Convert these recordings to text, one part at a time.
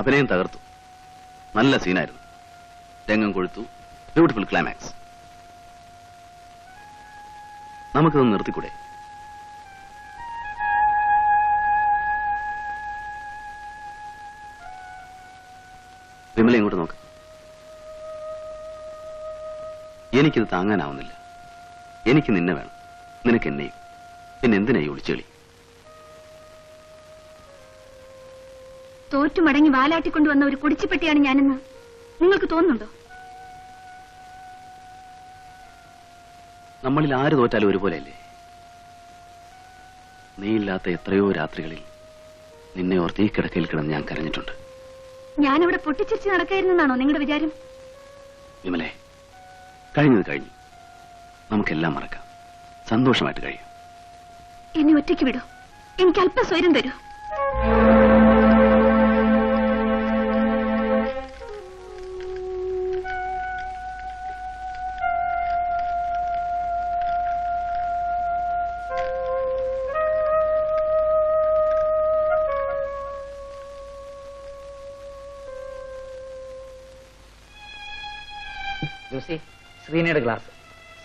അഭിനയം തകർത്തു. നല്ല സീനായിരുന്നു. രംഗം കൊഴുത്തു. Beautiful climax. നമുക്കിതൊന്ന് നിർത്തിക്കൂടെ? വിമല ഇങ്ങോട്ട് നോക്ക്. എനിക്കിത് താങ്ങാനാവുന്നില്ല. എനിക്ക് നിന്നെ വേണം, നിനക്ക് എന്നെയും. പിന്നെ എന്തിനായി ഒളിച്ചെളി? തോറ്റു മടങ്ങി വാലാട്ടിക്കൊണ്ടുവന്ന ഒരു കുടിച്ചുപെട്ടിയാണ് ഞാനെന്ന് നിങ്ങൾക്ക് തോന്നുന്നുണ്ടോ? നമ്മളിൽ ആര് തോറ്റാലും ഒരുപോലെയല്ലേ? നീയില്ലാത്ത എത്രയോ രാത്രികളിൽ നിന്നെ ഓർത്ത് ഈ കിടക്കയിൽ കിടന്ന് ഞാൻ കരഞ്ഞിട്ടുണ്ട്. ഞാനവിടെ പൊട്ടിച്ചിരിച്ച് നടക്കായിരുന്നെന്നാണോ നിങ്ങളുടെ വിചാരം? വിമലേ, കഴിഞ്ഞത് കഴിഞ്ഞു. നമുക്കെല്ലാം മറക്കാം. സന്തോഷമായിട്ട് കഴിയും. എന്നെ ഒറ്റയ്ക്ക് വിടൂ. എനിക്ക് അല്പം സ്വൈരം തരൂ. ശ്രീനിയുടെ ഗ്ലാസ്.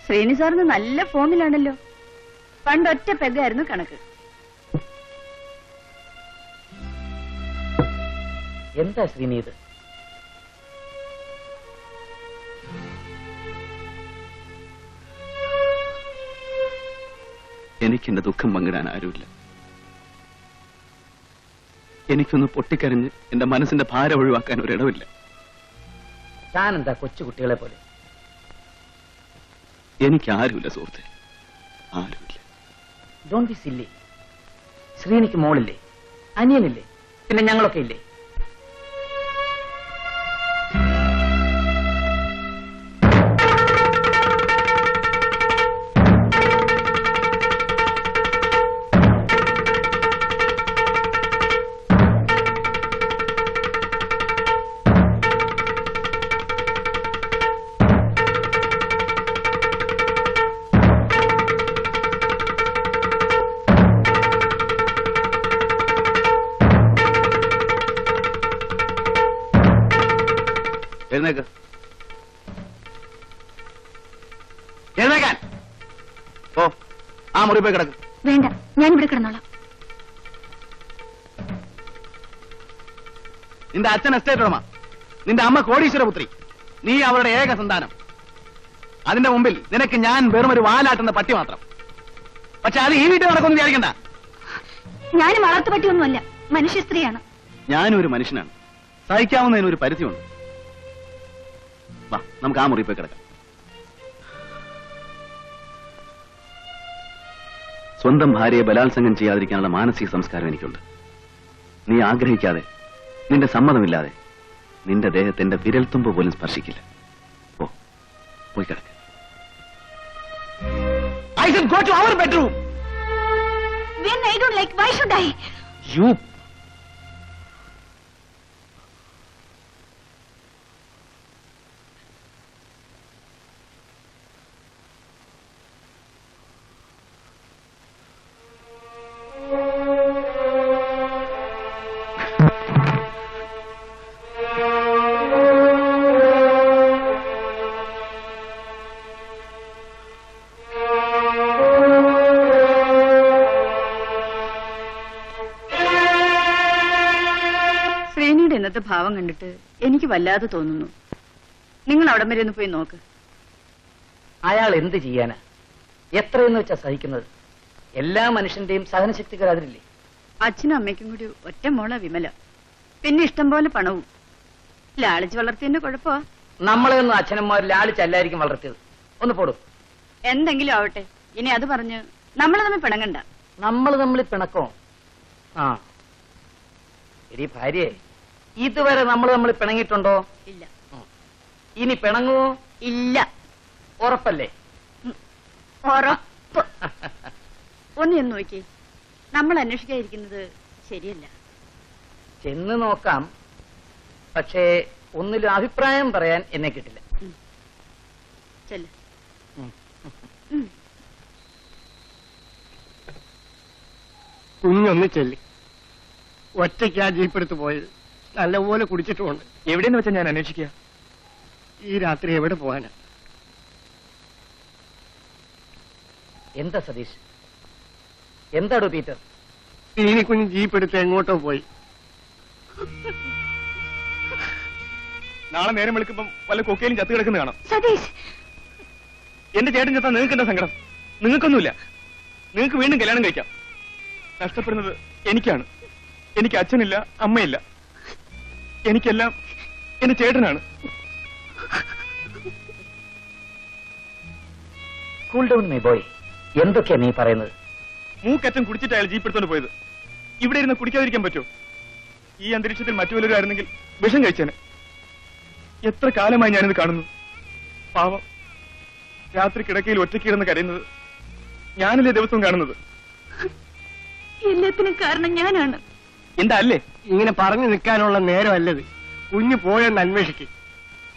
ശ്രീനി സാറിന് നല്ല ഫോമിലാണല്ലോ. പണ്ടൊറ്റ പെഗായിരുന്നു കണക്ക്. എന്താ ശ്രീനി ഇത്? എനിക്കെന്റെ ദുഃഖം പങ്കിടാൻ ആരുമില്ല. എനിക്കൊന്ന് പൊട്ടിക്കരഞ്ഞ് എന്റെ മനസ്സിന്റെ ഭാരം ഒഴിവാക്കാൻ ഒരിടവില്ല. താനെന്താ കൊച്ചുകുട്ടികളെ പോലെ? എനിക്കാരുമില്ല സുഹൃത്തെ, ആരുമില്ല. Don't be silly. ശ്രീനിക്ക് മോളില്ലേ? അനിയനില്ലേ? പിന്നെ ഞങ്ങളൊക്കെ ഇല്ലേ? എഴുന്നേക്കാൻ ഓ, ആ മുറി പോയി കിടക്കും. വേണ്ട, ഞാനിവിടെ കിടന്നോളാം. നിന്റെ അച്ഛൻ എസ്റ്റേറ്റ് ഉടമ, നിന്റെ അമ്മ കോടീശ്വരപുത്രി, നീ അവരുടെ ഏക സന്താനം. അതിന്റെ മുമ്പിൽ നിനക്ക് ഞാൻ വെറും ഒരു വാലാട്ടുന്ന പട്ടി മാത്രം. പക്ഷെ അത് ഈ വീട്ടിൽ നടക്കുമെന്ന് വിചാരിക്കണ്ട. ഞാനും വളർത്തു പറ്റിയൊന്നുമല്ല, മനുഷ്യ സ്ത്രീയാണ്. ഞാനും ഒരു മനുഷ്യനാണ്. സഹിക്കാവുന്നതിന് ഒരു പരിധിയുണ്ട്. വാ, നമുക്ക് ആ മുറി പോയി കിടക്കാം. സ്വന്തം ഭാര്യയെ ബലാത്സംഗം ചെയ്യാതിരിക്കാനുള്ള മാനസിക സംസ്കാരം എനിക്കുണ്ട്. നീ ആഗ്രഹിക്കാതെ, നിന്റെ സമ്മതമില്ലാതെ നിന്റെ ദേഹത്തിന്റെ വിരൽത്തുമ്പ് പോലും സ്പർശിക്കില്ല. ഓ, പോയി കിടക്ക. I said go to our bedroom. When I don't like, why should I? You. ഇന്നത്തെ ഭാവം കണ്ടിട്ട് എനിക്ക് വല്ലാതെ തോന്നുന്നു. നിങ്ങൾ അവിടം വരെ ഒന്ന് പോയി നോക്ക്. അയാൾ എന്ത് ചെയ്യാനാ? എത്രയെന്ന് വെച്ചാ സഹിക്കുന്നത്? എല്ലാ മനുഷ്യന്റെയും സഹനശക്തികൾ അതിലില്ലേ? അച്ഛനും അമ്മയ്ക്കും കൂടി ഒറ്റ മോളാ വിമല. പിന്നെ ഇഷ്ടം പോലെ പണവും. ലാളിച്ച് വളർത്തിയതിന്റെ കുഴപ്പമാ. നമ്മളെയൊന്നും അച്ഛനമ്മമാർ ലാളിച്ചല്ലായിരിക്കും വളർത്തിയത്. ഒന്ന് പോടും. എന്തെങ്കിലും ആവട്ടെ, ഇനി അത് പറഞ്ഞ് നമ്മൾ തമ്മിൽ പിണങ്ങണ്ട. നമ്മൾ തമ്മിൽ പിണക്കോ? ആ എടി ഭാര്യയെ, ഇതുവരെ നമ്മൾ തമ്മിൽ പിണങ്ങിയിട്ടുണ്ടോ? ഇല്ല. ഇനി പിണങ്ങുമോ? ഇല്ല. ഉറപ്പല്ലേ? ഉറപ്പ്. ഒന്ന് എന്ന് നോക്കി, നമ്മൾ അന്വേഷിക്കാതിരിക്കുന്നത് ശരിയല്ല. ചെന്ന് നോക്കാം, പക്ഷേ ഒന്നിലും അഭിപ്രായം പറയാൻ എന്നെ കിട്ടില്ല. ചെല്ല്. കുഞ്ഞൊന്ന് ചെല്ലി. ഒറ്റയ്ക്കാ ജീപ്പെടുത്ത് പോയത്. നല്ലപോലെ കുടിച്ചിട്ടുമുണ്ട്. എവിടെയെന്ന് വെച്ചാൽ ഞാൻ അന്വേഷിക്കുക. ഈ രാത്രി എവിടെ പോകാനാ? എന്താ സതീഷ്, എന്താടോ പീറ്റർ? കുഞ്ഞ് ജീപ്പ് എടുത്ത് എങ്ങോട്ടോ പോയി. നാളെ നേരം വിളിക്കുമ്പം വല്ല കൊക്കയിലും ചത്തു കിടക്കുന്ന കാണാം. സതീഷ്, എന്റെ ചേട്ടൻ ചത്താ നിങ്ങൾക്ക് എന്താ സങ്കടം? നിങ്ങൾക്കൊന്നുമില്ല. നിങ്ങൾക്ക് വീണ്ടും കല്യാണം കഴിക്കാം. നഷ്ടപ്പെടുന്നത് എനിക്കാണ്. എനിക്ക് അച്ഛനില്ല, അമ്മയില്ല. എനിക്കെല്ലാം എന്റെ ചേട്ടനാണ്. Cool down my boy. എന്തൊക്കെയാ നീ പറയുന്നത്? മൂക്കറ്റം കുടിച്ചിട്ട് അയാൾ ജീപ്പ് എടുത്തോണ്ട് പോയത്. ഇവിടെ ഇരുന്ന് കുടിക്കാതിരിക്കാൻ പറ്റുമോ? ഈ അന്തരീക്ഷത്തിൽ മറ്റു വല്ലവരായിരുന്നെങ്കിൽ വിഷം കഴിച്ചേനെ. എത്ര കാലമായി ഞാനിത് കാണുന്നു. പാവം രാത്രി കിടക്കയിൽ ഒറ്റയ്ക്കിരുന്ന് കരയുന്നത് ഞാനല്ലേ ദിവസവും കാണുന്നത്? എല്ലാത്തിനും കാരണം ഞാനാണ്. എന്താ അല്ലേ? ഇങ്ങനെ പറഞ്ഞു നിൽക്കാനുള്ള നേരമല്ലത്. കുഞ്ഞ് പോയെന്ന് അന്വേഷിക്കും.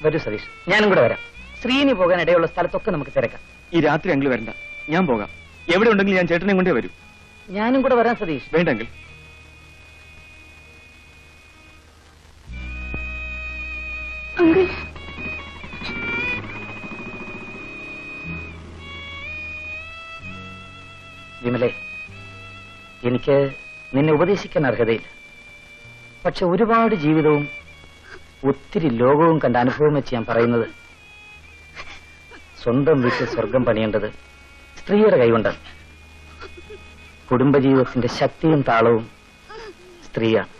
വരൂ സതീഷ്, ഞാനും കൂടെ വരാം. ശ്രീനി പോകാൻ ഇടയുള്ള സ്ഥലത്തൊക്കെ നമുക്ക് തിരക്കാം. ഈ രാത്രി അങ്കിൾ വരണ്ട, ഞാൻ പോകാം. എവിടെ ഉണ്ടെങ്കിലും ഞാൻ ചേട്ടനെ കൊണ്ടേ വരൂ. ഞാനും കൂടെ വരാം സതീഷ്. വേണ്ടെങ്കിൽ അങ്കിൾ, വിമലേ, എനിക്ക് നിന്നെ ഉപദേശിക്കാൻ അർഹതയില്ല. പക്ഷെ ഒരുപാട് ജീവിതവും ഒത്തിരി ലോകവും കണ്ട അനുഭവം വെച്ച് ഞാൻ പറയുന്നത്, സ്വന്തം വീട്ടിൽ സ്വർഗം പണിയേണ്ടത് സ്ത്രീയുടെ കൈകൊണ്ടാണ്. കുടുംബജീവിതത്തിന്റെ ശക്തിയും താളവും സ്ത്രീയാണ്.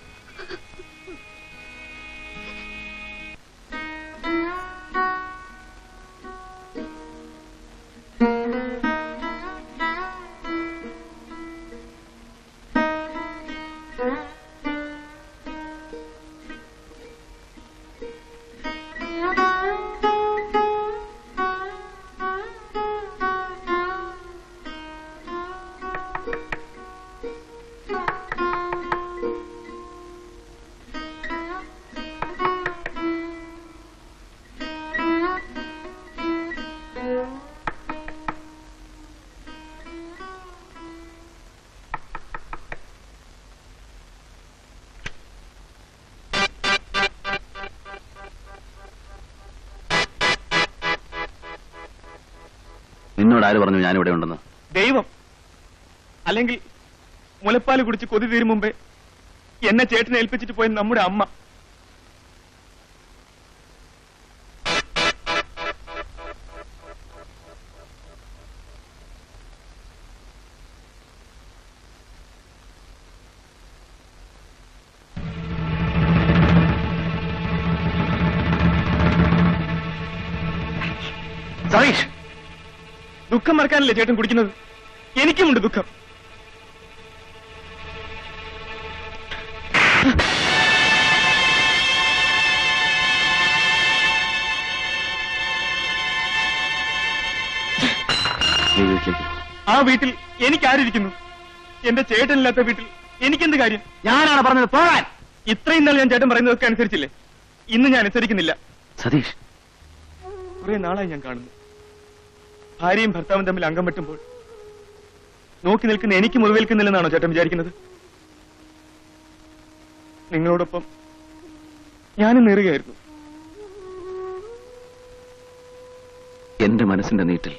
നിന്നോട് ആര് പറഞ്ഞു ഞാനിവിടെ ഉണ്ടെന്ന്? ദൈവം. അല്ലെങ്കിൽ മുലപ്പാല് കുടിച്ച് കൊതി തീരും മുമ്പേ എന്നെ ചേട്ടനെ ഏൽപ്പിച്ചിട്ട് പോയ നമ്മുടെ അമ്മ. സതീഷ്, ദുഃഖം മറക്കാനല്ലേ ചേട്ടൻ കുടിക്കുന്നത്? എനിക്കുമുണ്ട് ദുഃഖം. ആ വീട്ടിൽ എനിക്കാരിയിരിക്കുന്നു? എന്റെ ചേട്ടനില്ലാത്ത വീട്ടിൽ എനിക്കെന്ത് കാര്യം? ഞാനാണ് പറഞ്ഞത് പോകാൻ. ഇത്രയും നാൾ ഞാൻ ചേട്ടൻ പറയുന്നതൊക്കെ അനുസരിച്ചില്ലേ? ഇന്ന് ഞാൻ അനുസരിക്കുന്നില്ല. സതീഷ്, കുറെ നാളായി ഞാൻ കാണുന്നു. ഭാര്യയും ഭർത്താവും തമ്മിൽ അംഗം വെട്ടുമ്പോൾ നോക്കി നിൽക്കുന്ന എനിക്ക് മുറിവേൽക്കുന്നില്ലെന്നാണോ ചേട്ടൻ വിചാരിക്കുന്നത്? നിങ്ങളോടൊപ്പം ഞാനും നേറുകയായിരുന്നു. എന്റെ മനസ്സിന്റെ നീട്ടിൽ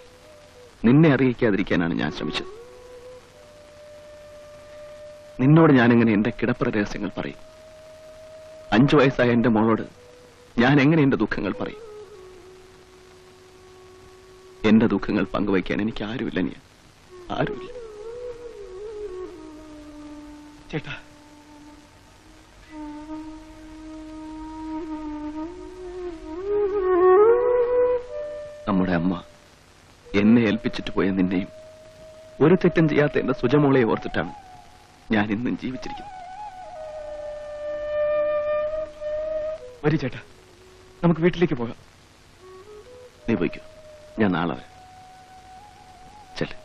നിന്നെ അറിയിക്കാതിരിക്കാനാണ് ഞാൻ ശ്രമിച്ചത്. നിന്നോട് ഞാനെങ്ങനെ എന്റെ കിടപ്പറ രഹസ്യങ്ങൾ പറയും? 5 വയസ്സായ എന്റെ മോളോട് ഞാൻ എങ്ങനെ എന്റെ ദുഃഖങ്ങൾ പറയും? എന്റെ ദുഃഖങ്ങൾ പങ്കുവയ്ക്കാൻ എനിക്ക് ആരുമില്ല. നീ ആരുമില്ല. ചേട്ടാ, നമ്മുടെ അമ്മ എന്നെ ഏൽപ്പിച്ചിട്ട് പോയ നിന്നെയും ഒരു തെറ്റും ചെയ്യാത്ത എന്റെ സുജമോളെ ഓർത്തിട്ടാണ് ഞാൻ ഇന്നും ജീവിച്ചിരിക്കുന്നത്. വരൂ ചേട്ടാ, നമുക്ക് വീട്ടിലേക്ക് പോകാം. നീ പോയിക്കോ, ഞാൻ നാളെ വരാം. ചെല്ല്.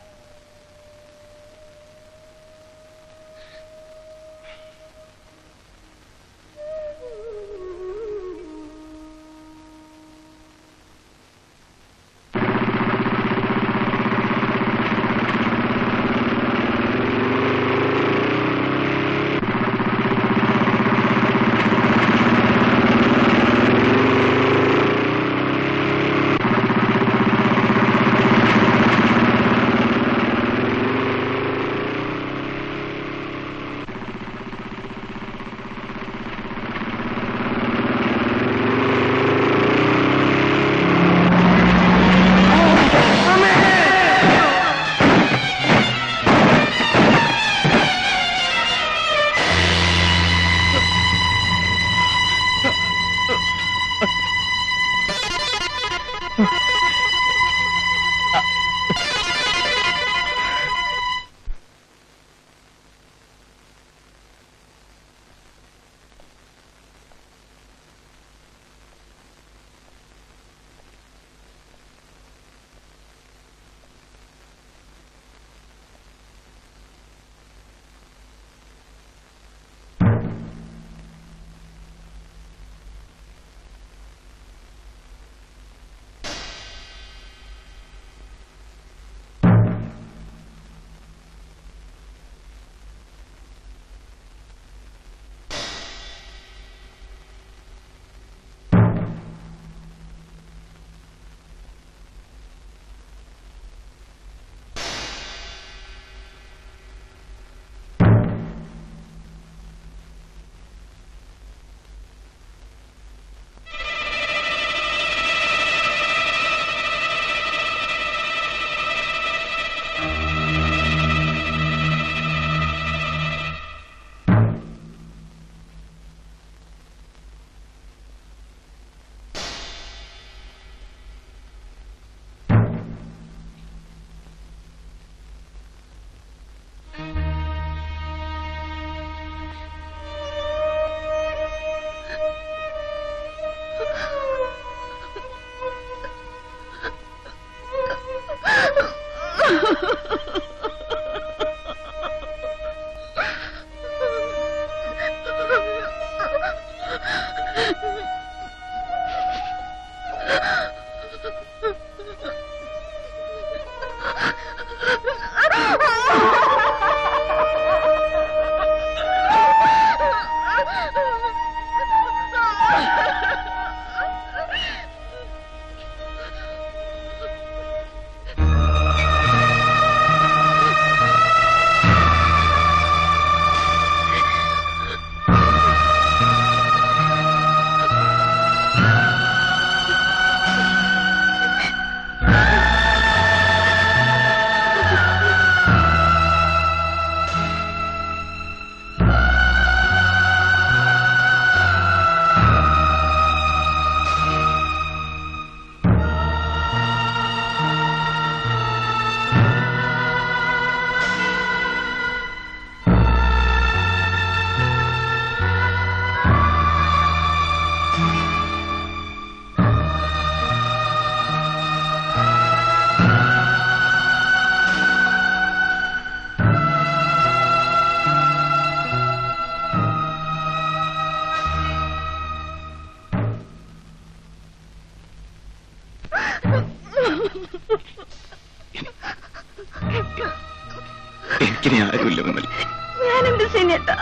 എനിക്കിനി ആരുമില്ല വിമൽ. ഞാനെന്ത് ചെയ്യട്ടാ?